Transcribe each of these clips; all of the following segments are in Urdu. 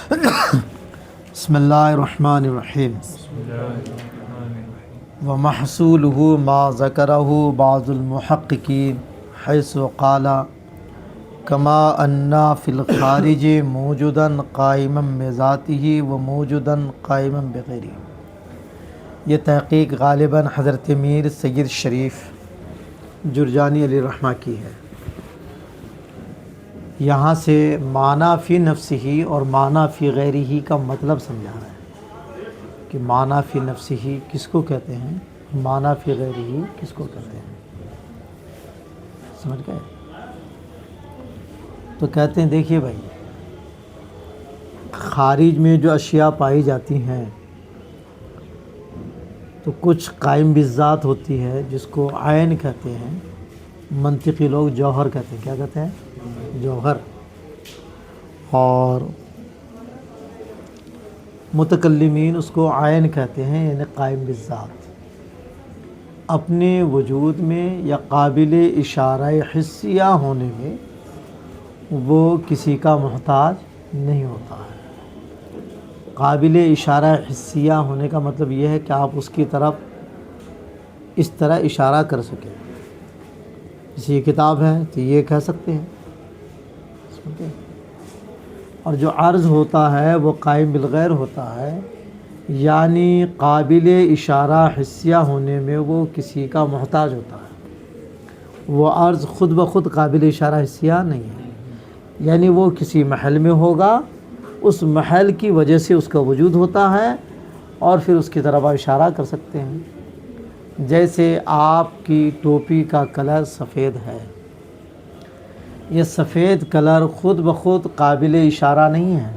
بسم اللہ الرحمن الرحیم ومحصولہ ما ذکرہ بعض المحققین حیث قال کما انا فی الخارج موجودا قائما بذاتہ و موجودا قائما بغیرہ۔ یہ تحقیق غالباً حضرت میر سید شریف جرجانی علیہ الرحمہ کی ہے۔ یہاں سے معنی فی نفسہ اور معنی فی غیرہ کا مطلب سمجھا رہا ہے کہ معنی فی نفسہ کس کو کہتے ہیں، معنی فی غیرہ کس کو کہتے ہیں، سمجھ گئے؟ تو کہتے ہیں دیکھیے بھائی، خارج میں جو اشیاء پائی جاتی ہیں تو کچھ قائم بالذات ہوتی ہے جس کو عین کہتے ہیں، منطقی لوگ جوہر کہتے ہیں۔ کیا کہتے ہیں؟ جوہر۔ اور متکلمین اس کو عین کہتے ہیں، یعنی قائم بالذات، اپنے وجود میں یا قابل اشارہ حسیہ ہونے میں وہ کسی کا محتاج نہیں ہوتا ہے۔ قابل اشارہ حسیہ ہونے کا مطلب یہ ہے کہ آپ اس کی طرف اس طرح اشارہ کر سکیں، جیسے یہ کتاب ہے تو یہ کہہ سکتے ہیں۔ اور جو عرض ہوتا ہے وہ قائم بالغیر ہوتا ہے، یعنی قابل اشارہ حسیہ ہونے میں وہ کسی کا محتاج ہوتا ہے۔ وہ عرض خود بخود قابل اشارہ حسیہ نہیں ہے، یعنی وہ کسی محل میں ہوگا، اس محل کی وجہ سے اس کا وجود ہوتا ہے اور پھر اس کی طرف اشارہ کر سکتے ہیں۔ جیسے آپ کی ٹوپی کا کلر سفید ہے، یہ سفید کلر خود بخود قابل اشارہ نہیں ہے،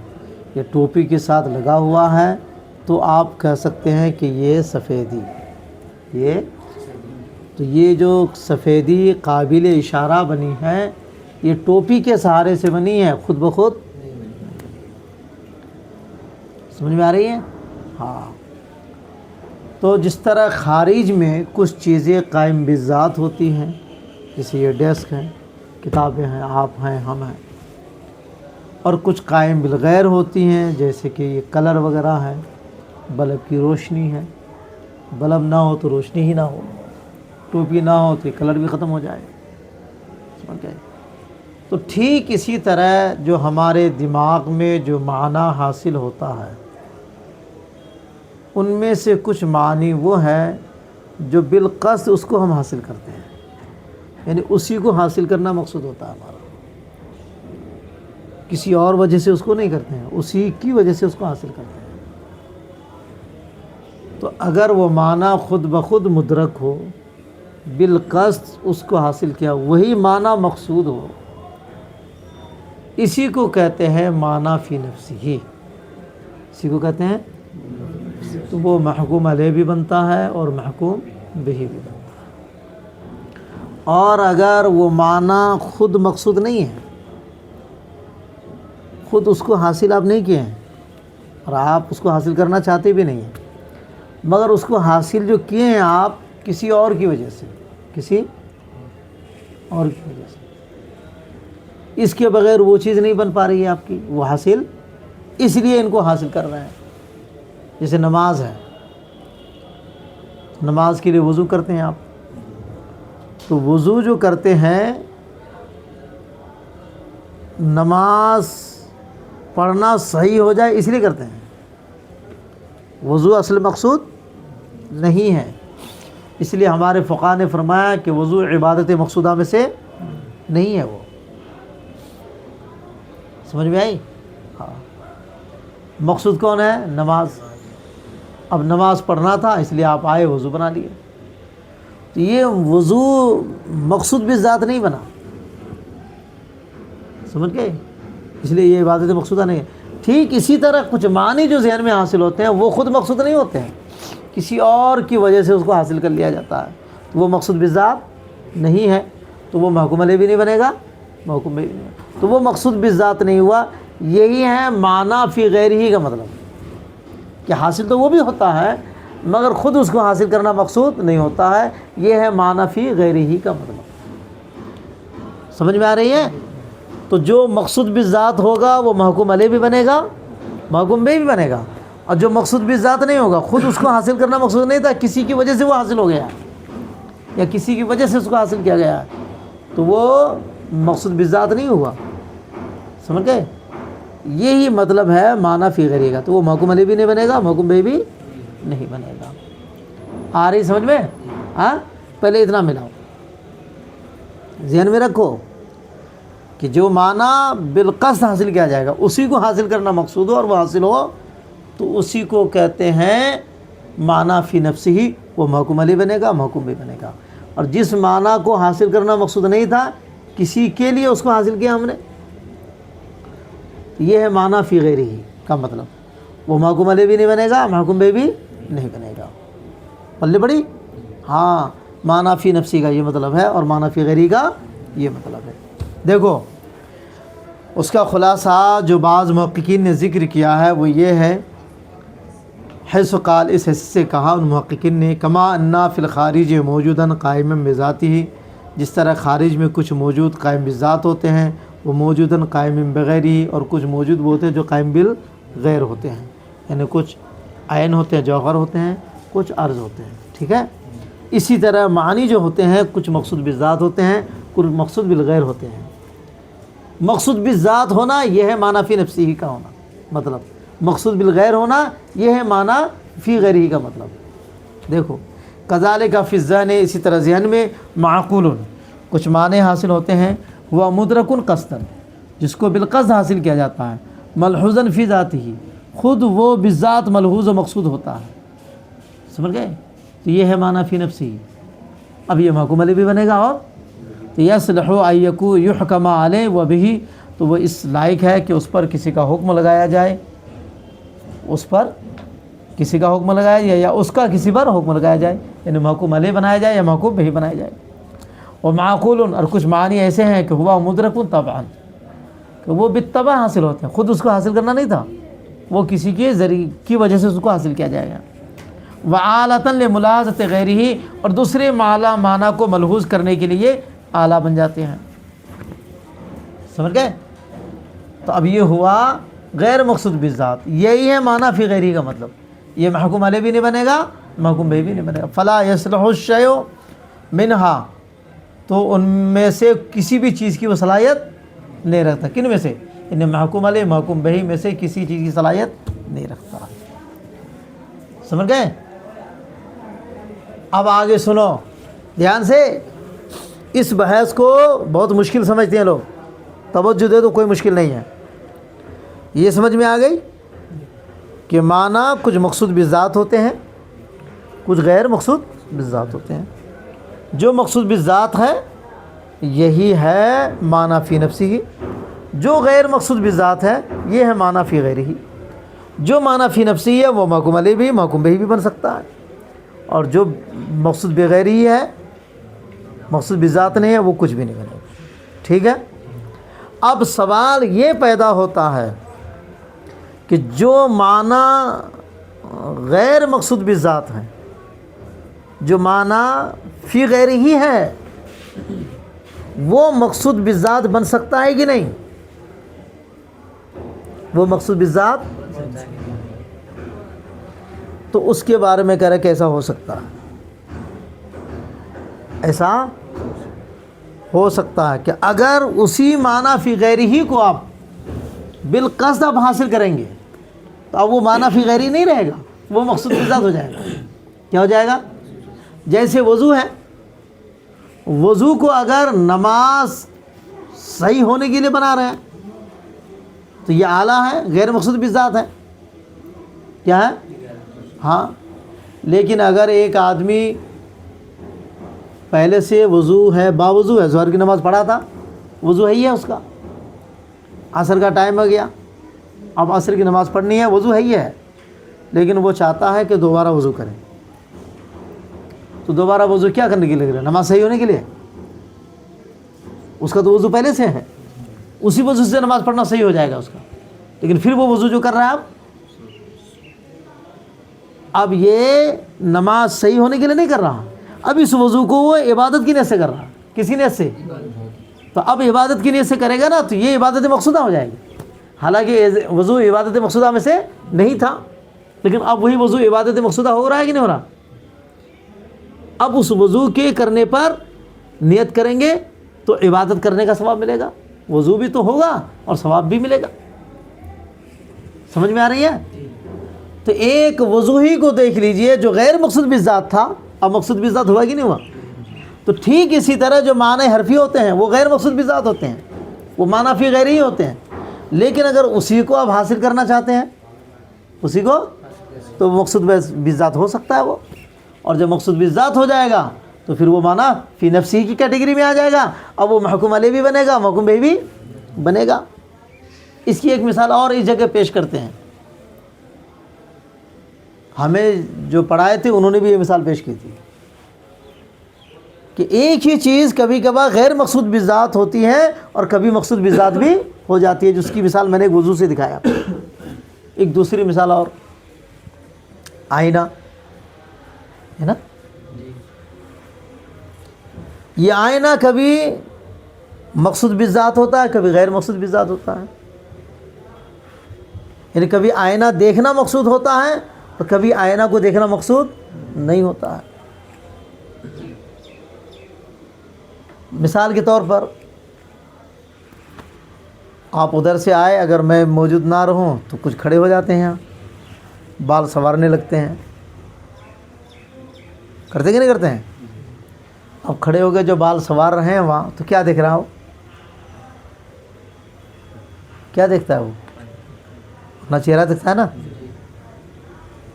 یہ ٹوپی کے ساتھ لگا ہوا ہے تو آپ کہہ سکتے ہیں کہ یہ سفیدی، یہ جو سفیدی قابل اشارہ بنی ہے یہ ٹوپی کے سہارے سے بنی ہے، خود بخود سمجھ میں آ رہی ہے؟ ہاں۔ تو جس طرح خارج میں کچھ چیزیں قائم بالذات ہوتی ہیں، جیسے یہ ڈیسک ہے، کتابیں ہیں، آپ ہیں، ہم ہیں، اور کچھ قائم بالغیر ہوتی ہیں جیسے کہ یہ کلر وغیرہ ہے، بلب کی روشنی ہے، بلب نہ ہو تو روشنی ہی نہ ہو، ٹوپی نہ ہو تو یہ کلر بھی ختم ہو جائے، سمجھ گئے؟ تو ٹھیک اسی طرح جو ہمارے دماغ میں جو معنی حاصل ہوتا ہے ان میں سے کچھ معنی وہ ہے جو بالقصد اس کو ہم حاصل کرتے ہیں، یعنی اسی کو حاصل کرنا مقصود ہوتا ہے ہمارا، کسی اور وجہ سے اس کو نہیں کرتے ہیں، اسی کی وجہ سے اس کو حاصل کرتے ہیں۔ تو اگر وہ معنی خود بخود مدرک ہو، بالقصد اس کو حاصل کیا، وہی معنی مقصود ہو، اسی کو کہتے ہیں معنی فی نفسہ، اسی کو کہتے ہیں۔ تو وہ محکوم علیہ بھی بنتا ہے اور محکوم بہ بھی بنتا ہے۔ اور اگر وہ معنی خود مقصود نہیں ہے، خود اس کو حاصل آپ نہیں کیے ہیں اور آپ اس کو حاصل کرنا چاہتے بھی نہیں ہیں، مگر اس کو حاصل جو کیے ہیں آپ کسی اور کی وجہ سے، کسی اور کی وجہ سے، اس کے بغیر وہ چیز نہیں بن پا رہی ہے آپ کی، وہ حاصل اس لیے ان کو حاصل کر رہے ہیں۔ جیسے نماز ہے، نماز کے لیے وضو کرتے ہیں آپ، تو وضو جو کرتے ہیں، نماز پڑھنا صحیح ہو جائے اس لیے کرتے ہیں، وضو اصل مقصود نہیں ہے۔ اس لیے ہمارے فقہاء نے فرمایا کہ وضو عبادت مقصودہ میں سے نہیں ہے، وہ سمجھ میں آئی؟ ہاں، مقصود کون ہے؟ نماز۔ اب نماز پڑھنا تھا اس لیے آپ آئے، وضو بنا لیے، تو یہ وضو مقصود بالذات نہیں بنا، سمجھ گئے؟ اس لیے یہ عبادت مقصودہ نہیں ہے۔ ٹھیک اسی طرح کچھ معنی جو ذہن میں حاصل ہوتے ہیں وہ خود مقصود نہیں ہوتے ہیں، کسی اور کی وجہ سے اس کو حاصل کر لیا جاتا ہے، تو وہ مقصود بالذات نہیں ہے، تو وہ محکوم علیہ بھی نہیں بنے گا، محکوم بھی نہیں بنے گا، تو وہ مقصود بالذات نہیں ہوا۔ یہی ہے معنی فی غیرہ کا مطلب، کہ حاصل تو وہ بھی ہوتا ہے مگر خود اس کو حاصل کرنا مقصود نہیں ہوتا ہے، یہ ہے معنی فی غیرہ کا مطلب۔ سمجھ میں آ رہی ہے؟ تو جو مقصود بالذات ہوگا وہ محکوم علیہ بھی بنے گا محکوم بہ بھی بنے گا. اور جو مقصود بالذات نہیں ہوگا، خود اس کو حاصل کرنا مقصود نہیں تھا، کسی کی وجہ سے وہ حاصل ہو گیا یا کسی کی وجہ سے اس کو حاصل کیا گیا، تو وہ مقصود بالذات نہیں ہوا. سمجھ گئے؟ یہی مطلب ہے معنی فی غیرہ کا. تو وہ محکوم علیہ بھی نہیں بنے گا، محکوم بہ بھی نہیں بنے گا. آ رہی سمجھ میں؟ ہاں، پہلے اتنا ملاؤ، ذہن میں رکھو کہ جو معنی بالقصد حاصل کیا جائے گا اسی کو حاصل کرنا مقصود ہو اور وہ حاصل ہو تو اسی کو کہتے ہیں معنی فی نفسہ ہی. وہ محکوم علیہ بنے گا، محکوم بہ بنے گا. اور جس معنی کو حاصل کرنا مقصود نہیں تھا، کسی کے لیے اس کو حاصل کیا ہم نے، یہ ہے معنی فی غیرہ کا مطلب. وہ محکوم علیہ بھی نہیں بنے گا، محکوم بہ بھی نہیں بنے گا. پلے بڑی؟ ہاں، معنی فی نفسی کا یہ مطلب ہے اور معنی فی غیرہ کا یہ مطلب ہے. دیکھو اس کا خلاصہ جو بعض محققین نے ذکر کیا ہے وہ یہ ہے، حیث قال، اس حصے سے کہا ان محققین نے، کما انا فی الخارج موجوداً قائما بذاتہ، جس طرح خارج میں کچھ موجود قائم بذات ہوتے ہیں، وہ موجوداً قائم بغیرہ، اور کچھ موجود وہ ہوتے ہیں جو قائم بالغیر ہوتے ہیں، یعنی کچھ عین ہوتے ہیں، جوہر ہوتے ہیں، کچھ عرض ہوتے ہیں. ٹھیک ہے؟ اسی طرح معنی جو ہوتے ہیں کچھ مقصود بالذات ہوتے ہیں، کچھ مقصود بالغیر ہوتے ہیں. مقصود بالذات ہونا یہ ہے معنی فی نفسہ کا ہونا مطلب، مقصود بالغیر ہونا یہ ہے معنی فی غیرہ کا مطلب. دیکھو کذالک فی الذہن، اسی طرح ذہن میں، معقول، کچھ معنی حاصل ہوتے ہیں، وہ مدرک قصداً، جس کو بالقصد حاصل کیا جاتا ہے، ملحوظاً فی ذاتہ، خود وہ بالذات ملحوظ و مقصود ہوتا ہے. سمجھ گئے؟ تو یہ ہے معنی فی نفسہ. اب یہ محکوم علیہ بھی بنے گا. اور تو یصلح ان یکون یحکم علیہ و بہ، تو وہ اس لائق ہے کہ اس پر کسی کا حکم لگایا جائے، اس پر کسی کا حکم لگایا جائے یا اس کا کسی پر حکم لگایا جائے، یعنی محکوم علیہ بنایا جائے یا محکوم بہ بنایا جائے. اور معقول، اور کچھ معنی ایسے ہیں کہ ہوا مدرک طبعا، کہ وہ بالطبع حاصل ہوتے ہیں، خود اس کو حاصل کرنا نہیں تھا، وہ کسی کے ذریعے کی وجہ سے اس کو حاصل کیا جائے گا. وآلۃ لملاحظۃ غیرہ، اور دوسرے معنی کو ملحوظ کرنے کے لیے آلہ بن جاتے ہیں. سمجھ گئے؟ تو اب یہ ہوا غیر مقصود بالذات، یہی ہے معنی فی غیرہ کا مطلب. یہ محکوم علیہ بھی نہیں بنے گا، محکوم بہ بھی نہیں بنے گا. فلا یصلح الشیء منہا، تو ان میں سے کسی بھی چیز کی وہ صلاحیت نہیں رکھتا. کن میں سے؟ انہیں محکوم علیہ محکوم بہ میں سے کسی چیز کی صلاحیت نہیں رکھتا. سمجھ گئے؟ اب آگے سنو دھیان سے. اس بحث کو بہت مشکل سمجھتے ہیں لوگ، توجہ دے تو کوئی مشکل نہیں ہے. یہ سمجھ میں آ گئی کہ معنی کچھ مقصود بالذات ہوتے ہیں، کچھ غیر مقصود بالذات ہوتے ہیں. جو مقصود بالذات ہے یہی ہے معنی فی نفسہ، جو غیر مقصود بالذات ہے یہ ہے معنی فی غیرہ. جو معنی فی نفسہ ہے وہ محکوم علیہ بھی محکوم بہ بھی بن سکتا ہے، اور جو مقصود بغیرہ ہے، مقصود بالذات نہیں ہے، وہ کچھ بھی نہیں بنے گا. ٹھیک ہے؟ اب سوال یہ پیدا ہوتا ہے کہ جو معنی غیر مقصود بالذات ہیں، جو معنی فی غیرہ ہی ہے، وہ مقصود بالذات بن سکتا ہے کہ نہیں؟ وہ مقصود بالذات، تو اس کے بارے میں کہہ رہے کیسا ہو سکتا ہے؟ ایسا ہو سکتا ہے کہ اگر اسی معنی فی غیرہ ہی کو آپ بالقصد آپ حاصل کریں گے تو اب وہ معنی فی غیرہ نہیں رہے گا، وہ مقصود بالذات ہو جائے گا. کیا ہو جائے گا؟ جیسے وضو ہے، وضو کو اگر نماز صحیح ہونے کے لیے بنا رہے ہیں تو یہ آلہ ہے، غیر مقصود بالذات ہے. کیا ہے؟ ہاں. لیکن اگر ایک آدمی پہلے سے وضو ہے، باوضو ہے، ظہر کی نماز پڑھا تھا، وضو ہے ہی ہے اس کا، عصر کا ٹائم ہو گیا، اب عصر کی نماز پڑھنی ہے، وضو ہے ہی ہے، لیکن وہ چاہتا ہے کہ دوبارہ وضو کریں، تو دوبارہ وضو کیا کرنے کے لیے؟ نماز صحیح ہونے کے لیے. اس کا تو وضو پہلے سے ہے، اسی وضو سے نماز پڑھنا صحیح ہو جائے گا اس کا. لیکن پھر وہ وضو جو کر رہا ہے اب یہ نماز صحیح ہونے کے لیے نہیں کر رہا، اب اس وضو کو وہ عبادت کی نیت سے کر رہا. کسی نیت سے؟ تو اب عبادت کی نیت سے کرے گا نا تو یہ عبادت مقصودہ ہو جائے گی. حالانکہ وضو عبادت مقصودہ میں سے نہیں تھا، لیکن اب وہی وضو عبادت مقصودہ ہو رہا ہے کہ نہیں ہو رہا؟ اب اس وضو کے کرنے پر نیت کریں گے تو عبادت کرنے کا ثواب ملے گا، وضو بھی تو ہوگا اور ثواب بھی ملے گا۔ سمجھ میں آ رہی ہے؟ تو ایک وضو ہی کو دیکھ لیجئے جو غیر مقصود بالذات تھا، اب مقصود بالذات ہوا کہ نہیں ہوا؟ تو ٹھیک اسی طرح جو معنی حرفی ہوتے ہیں وہ غیر مقصود بالذات ہوتے ہیں، وہ معنی فی غیر ہی ہوتے ہیں، لیکن اگر اسی کو آپ حاصل کرنا چاہتے ہیں اسی کو، تو مقصود بالذات ہو سکتا ہے وہ، اور جب مقصود بالذات ہو جائے گا تو پھر وہ معنی فی نفسی کی کیٹیگری میں آ جائے گا، اب وہ محکوم علیہ بھی بنے گا، محکوم بہ بھی بنے گا۔ اس کی ایک مثال اور اس جگہ پیش کرتے ہیں، ہمیں جو پڑھائے تھے انہوں نے بھی یہ مثال پیش کی تھی کہ ایک ہی چیز کبھی کبھار غیر مقصود بالذات ہوتی ہے اور کبھی مقصود بالذات بھی ہو جاتی ہے، جس کی مثال میں نے ایک وضو سے دکھایا۔ ایک دوسری مثال اور، آئینہ ہے نا، یہ آئینہ کبھی مقصود بالذات ہوتا ہے، کبھی غیر مقصود بالذات ہوتا ہے، یعنی کبھی آئینہ دیکھنا مقصود ہوتا ہے اور کبھی آئینہ کو دیکھنا مقصود نہیں ہوتا ہے۔ مثال کے طور پر آپ ادھر سے آئے، اگر میں موجود نہ رہوں تو کچھ کھڑے ہو جاتے ہیں، یہاں بال سنوارنے لگتے ہیں، کرتے کہ نہیں کرتے ہیں؟ اب کھڑے ہو گئے جو بال سنوار رہے ہیں وہاں، تو کیا دیکھ رہا ہو؟ کیا دیکھتا ہے وہ؟ اپنا چہرہ دیکھتا ہے نا،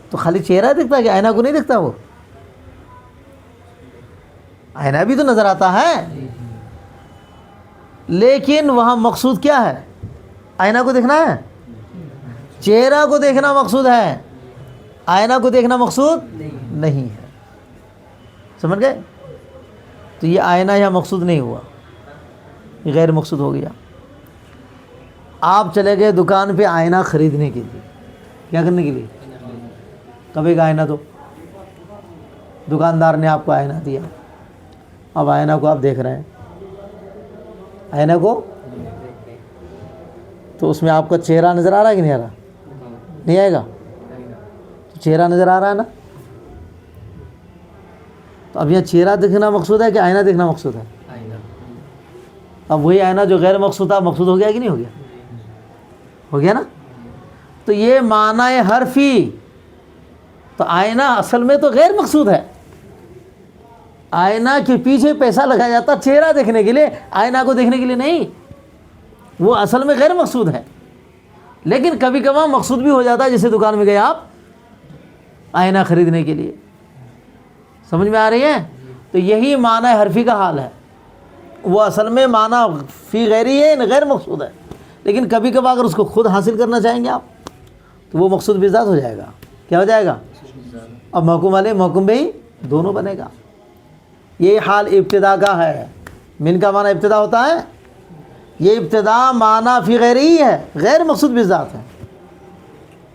تو خالی چہرہ دیکھتا ہے کہ آئینہ کو نہیں دیکھتا؟ وہ آئینہ بھی تو نظر آتا ہے، لیکن وہاں مقصود کیا ہے؟ آئینہ کو دیکھنا ہے، چہرہ کو دیکھنا مقصود ہے، آئینہ کو دیکھنا مقصود نہیں ہے۔ سمجھ گئے؟ تو یہ آئینہ یہاں مقصود نہیں ہوا، یہ غیر مقصود ہو گیا۔ آپ چلے گئے دکان پہ آئینہ خریدنے کے لیے، کیا کرنے کے لیے؟ کبھی کا آئینہ دو، دکاندار نے آپ کو آئینہ دیا، اب آئینہ کو آپ دیکھ رہے ہیں، آئینہ کو، تو اس میں آپ کا چہرہ نظر آ رہا ہے کہ نہیں آ رہا؟ نہیں آئے گا؟ تو چہرہ نظر آ رہا ہے نا، تو اب یہاں چہرہ دیکھنا مقصود ہے کہ آئینہ دیکھنا مقصود ہے؟ اب وہی آئینہ جو غیر مقصود تھا مقصود ہو گیا کہ نہیں ہو گیا؟ ہو گیا نا۔ تو یہ معنی حرفی، تو آئینہ اصل میں تو غیر مقصود ہے، آئینہ کے پیچھے پیسہ لگایا جاتا چہرہ دیکھنے کے لیے، آئینہ کو دیکھنے کے لیے نہیں، وہ اصل میں غیر مقصود ہے، لیکن کبھی کبھار مقصود بھی ہو جاتا ہے، جیسے دکان میں گئے آپ آئینہ خریدنے کے لیے۔ سمجھ میں آ رہی ہے؟ تو یہی معنی حرفی کا حال ہے، وہ اصل میں معنی فی غیری ہے، غیر مقصود ہے، لیکن کبھی کبھار اگر اس کو خود حاصل کرنا چاہیں گے آپ تو وہ مقصود بالذات ہو جائے گا۔ کیا ہو جائے گا؟ اب محکوم علیہ محکوم بہ دونوں بنے گا۔ یہ حال ابتدا کا ہے، من کا معنی ابتدا ہوتا ہے، یہ ابتدا معنی فی غیر ہی ہے، غیر مقصود بالذات ہے،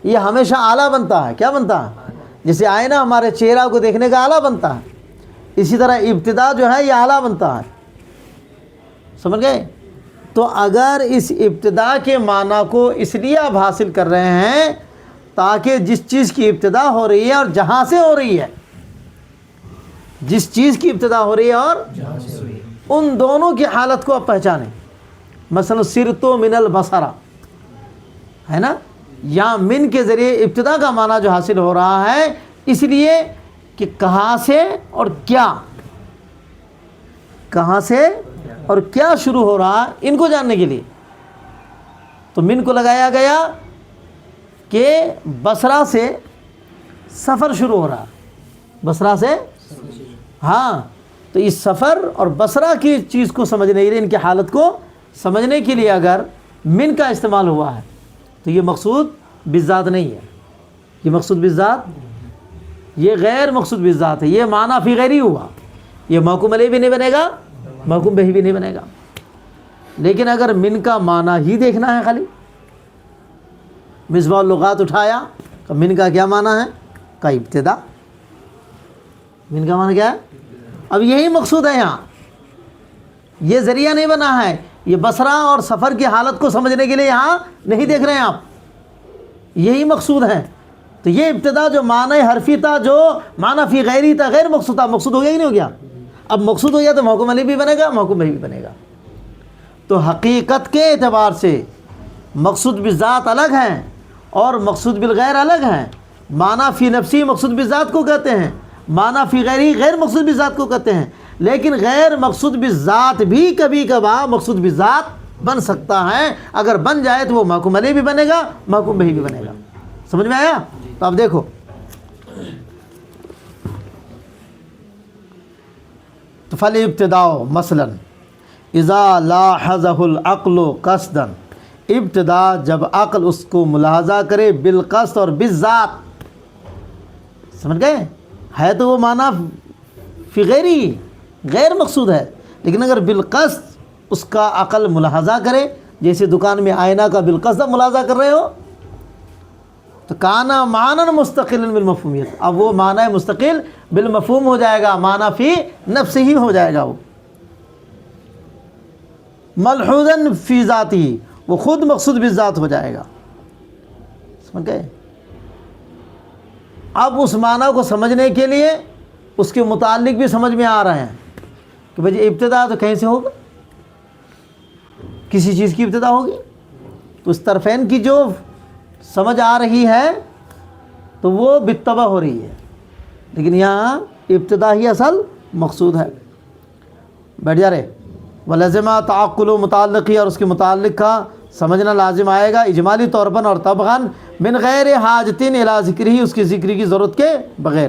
یہ ہمیشہ اعلیٰ بنتا ہے۔ کیا بنتا ہے؟ جیسے آئینہ ہمارے چہرہ کو دیکھنے کا اعلیٰ بنتا ہے، اسی طرح ابتدا جو ہے یہ اعلیٰ بنتا ہے۔ سمجھ گئے؟ تو اگر اس ابتدا کے معنی کو اس لیے آپ حاصل کر رہے ہیں تاکہ جس چیز کی ابتدا ہو رہی ہے اور جہاں سے ہو رہی ہے، جس چیز کی ابتدا ہو رہی ہے اور ان دونوں کی حالت کو آپ پہچانیں۔ مثلا سرتو من البصرہ ہے نا، یہاں من کے ذریعے ابتدا کا معنی جو حاصل ہو رہا ہے، اس لیے کہ کہاں سے اور کیا، کہاں سے اور کیا شروع ہو رہا ہے ان کو جاننے کے لیے، تو من کو لگایا گیا کہ بصرہ سے سفر شروع ہو رہا، بصرہ سے، ہاں، تو اس سفر اور بصرہ کی چیز کو سمجھنے کے لیے، ان کی حالت کو سمجھنے کے لیے اگر من کا استعمال ہوا ہے تو یہ مقصود بالذات نہیں ہے، یہ مقصود بالذات، یہ غیر مقصود بالذات ہے، یہ معنی فی غیر ہی ہوا، یہ محکوم علیہ بھی نہیں بنے گا، محکوم بہ بھی نہیں بنے گا۔ لیکن اگر من کا معنی ہی دیکھنا ہے، خالی مصباح اللغات اٹھایا تو من کا کیا معنی ہے؟ کا ابتدا، من کا معنی کیا ہے؟ اب یہی مقصود ہے، یہاں یہ ذریعہ نہیں بنا ہے، یہ بصرہ اور سفر کی حالت کو سمجھنے کے لیے یہاں نہیں دیکھ رہے ہیں آپ، یہی مقصود ہے۔ تو یہ ابتدا جو معنی حرفی تھا، جو معنی فی غیری تھا، غیر مقصود تھا، مقصود ہو گیا کہ نہیں ہو گیا؟ اب مقصود ہو گیا تو محکوم علیہ بھی بنے گا، محکوم بہ بھی بنے گا۔ تو حقیقت کے اعتبار سے مقصود بالذات الگ ہیں اور مقصود بالغیر الگ ہیں۔ معنی فی نفسی مقصود بالذات کو کہتے ہیں، معنی فی غیری غیر مقصود بالذات کو کہتے ہیں، لیکن غیر مقصود بالذات بھی کبھی کبھار مقصود بالذات بن سکتا ہے، اگر بن جائے تو وہ محکوم علیہ بھی بنے گا، محکوم بہ بھی بنے گا۔ سمجھ میں آیا؟ تو اب دیکھو تو فالابتداء مثلا اذا لاحظه العقل قصدا، ابتدا جب عقل اس کو ملاحظہ کرے بالقصد اور بالذات، سمجھ گئے؟ ہے تو وہ معنی فی غیری غیر مقصود ہے، لیکن اگر بالقصد اس کا عقل ملاحظہ کرے، جیسے دکان میں آئینہ کا بالقصد ملاحظہ کر رہے ہو، تو کانا معنی مستقل بالمفہومیت، اب وہ معنی مستقل بالمفہوم ہو جائے گا، معنی فی نفس ہی ہو جائے گا، وہ ملحوظاً فی ذاتی، وہ خود مقصود بالذات ہو جائے گا۔ سمجھ گئے؟ اب اس معنی کو سمجھنے کے لیے اس کے متعلق بھی سمجھ میں آ رہے ہیں کہ بھائی ابتدا تو کہیں سے ہوگا، کسی چیز کی ابتدا ہوگی، تو اس طرفین کی جو سمجھ آ رہی ہے تو وہ بالطبع ہو رہی ہے، لیکن یہاں ابتدا ہی اصل مقصود ہے۔ بیٹھ جا رہے ولازمہ تعقل و متعلقی، اور اس کے متعلق کا سمجھنا لازم آئے گا اجمالی طور پر اور طبعاً من غیر حاجتن الی ذکر ہی، اس کی ذکر کی ضرورت کے بغیر۔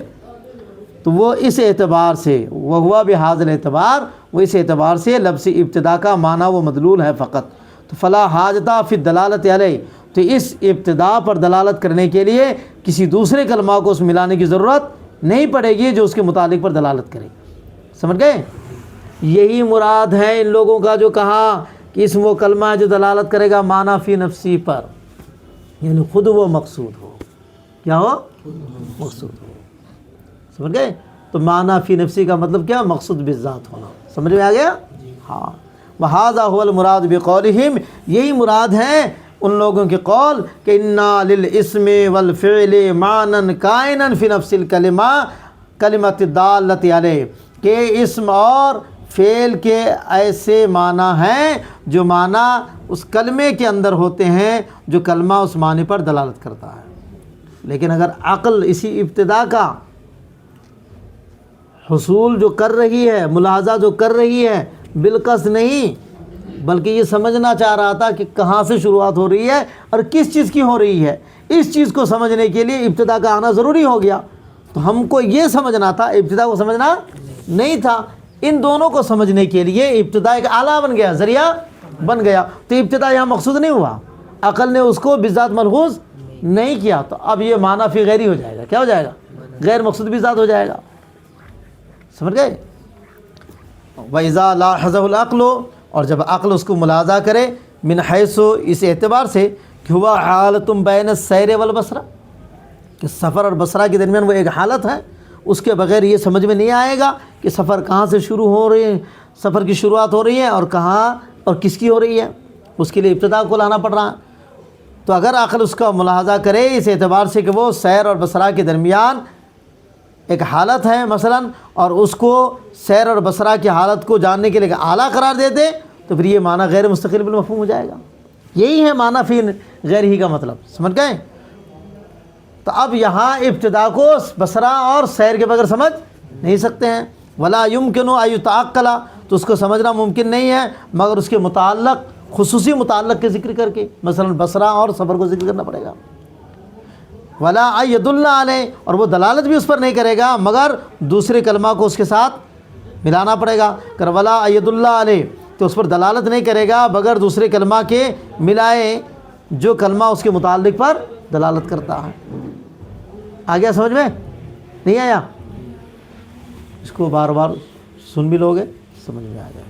تو وہ اس اعتبار سے وہوا بہذا الاعتبار، وہ اس اعتبار سے لفظ ابتدا کا معنی وہ مدلول ہے فقط، تو فلا حاجتہ فی الدلالۃ علیہ، تو اس ابتدا پر دلالت کرنے کے لیے کسی دوسرے کلمہ کو اس میں ملانے کی ضرورت نہیں پڑے گی جو اس کے متعلق پر دلالت کرے۔ سمجھ گئے؟ یہی مراد ہے ان لوگوں کا جو کہا کہ اسم وہ کلمہ ہے جو دلالت کرے گا معنی فی نفسی پر، یعنی خود وہ مقصود ہو، کیا ہو؟ مقصود ہو۔ سمجھ گئے؟ تو معنی فی نفسی کا مطلب کیا؟ مقصود بالذات ہونا۔ سمجھ میں آ گیا؟ ہاں۔ وَهَذَا هُوَ الْمُرَادُ بِقَوْلِهِمْ، یہی مراد ہے ان لوگوں کے قول کہ اِنَّا لِلْإِسْمِ وَالْفِعْلِ مَعْنًا كَائِنًا فِي نَفْسِ الْكَلِمَةِ كَلِمَةِ الدَّالَّةِ عَلَيْهِ، کہ اسم اور فعل کے ایسے معنی ہیں جو معنی اس کلمے کے اندر ہوتے ہیں جو کلمہ اس معنی پر دلالت کرتا ہے، لیکن اگر عقل اسی ابتدا کا حصول جو کر رہی ہے، ملاحظہ جو کر رہی ہے، بالقصد نہیں بلکہ یہ سمجھنا چاہ رہا تھا کہ کہاں سے شروعات ہو رہی ہے اور کس چیز کی ہو رہی ہے، اس چیز کو سمجھنے کے لیے ابتدا کا آنا ضروری ہو گیا۔ تو ہم کو یہ سمجھنا تھا، ابتدا کو سمجھنا نہیں تھا۔ ان دونوں کو سمجھنے کے لیے ابتدا ایک آلہ بن گیا، ذریعہ بن گیا، تو ابتدا یہاں مقصود نہیں ہوا، عقل نے اس کو بالذات ملحوظ نہیں کیا، تو اب یہ معنی فی غیری ہو جائے گا۔ کیا ہو جائے گا؟ غیر مقصود بالذات ہو جائے گا۔ سمجھ گئے؟ وَإِذَا لَاحَظَهُ الْعَقْلُ، اور جب عقل اس کو ملاحظہ کرے، من حیث، اس اعتبار سے کہ ہوا حالتم بین السیر والبصرہ، کہ سفر اور بصرہ کے درمیان وہ ایک حالت ہے، اس کے بغیر یہ سمجھ میں نہیں آئے گا کہ سفر کہاں سے شروع ہو رہی ہے، سفر کی شروعات ہو رہی ہے اور کہاں اور کس کی ہو رہی ہے، اس کے لیے ابتدا کو لانا پڑ رہا ہے۔ تو اگر عقل اس کا ملاحظہ کرے اس اعتبار سے کہ وہ سیر اور بصرہ کے درمیان ایک حالت ہے مثلا، اور اس کو سیر اور بصرہ کی حالت کو جاننے کے لیے اعلیٰ قرار دے دے، تو پھر یہ معنی غیر مستقل بالمفہوم ہو جائے گا۔ یہی ہے معنی فی غیر ہی کا مطلب۔ سمجھ گئے؟ تو اب یہاں ابتدا کو بصرہ اور سیر کے بغیر سمجھ نہیں سکتے ہیں۔ ولا يمكن ان يتعقل، تو اس کو سمجھنا ممکن نہیں ہے مگر اس کے متعلق، خصوصی متعلق کے ذکر کر کے، مثلا بصرہ اور سفر کو ذکر کرنا پڑے گا۔ ولا يدل علیہ، اور وہ دلالت بھی اس پر نہیں کرے گا مگر دوسرے کلمہ کو اس کے ساتھ ملانا پڑے گا۔ کہ ولا يدل علیہ، تو اس پر دلالت نہیں کرے گا بغیر دوسرے کلمہ کے ملائے جو کلمہ اس کے متعلق پر دلالت کرتا ہے۔ آ گیا سمجھ میں؟ نہیں آیا؟ اس کو بار بار سن بھی لوگے، سمجھ میں آ جائے۔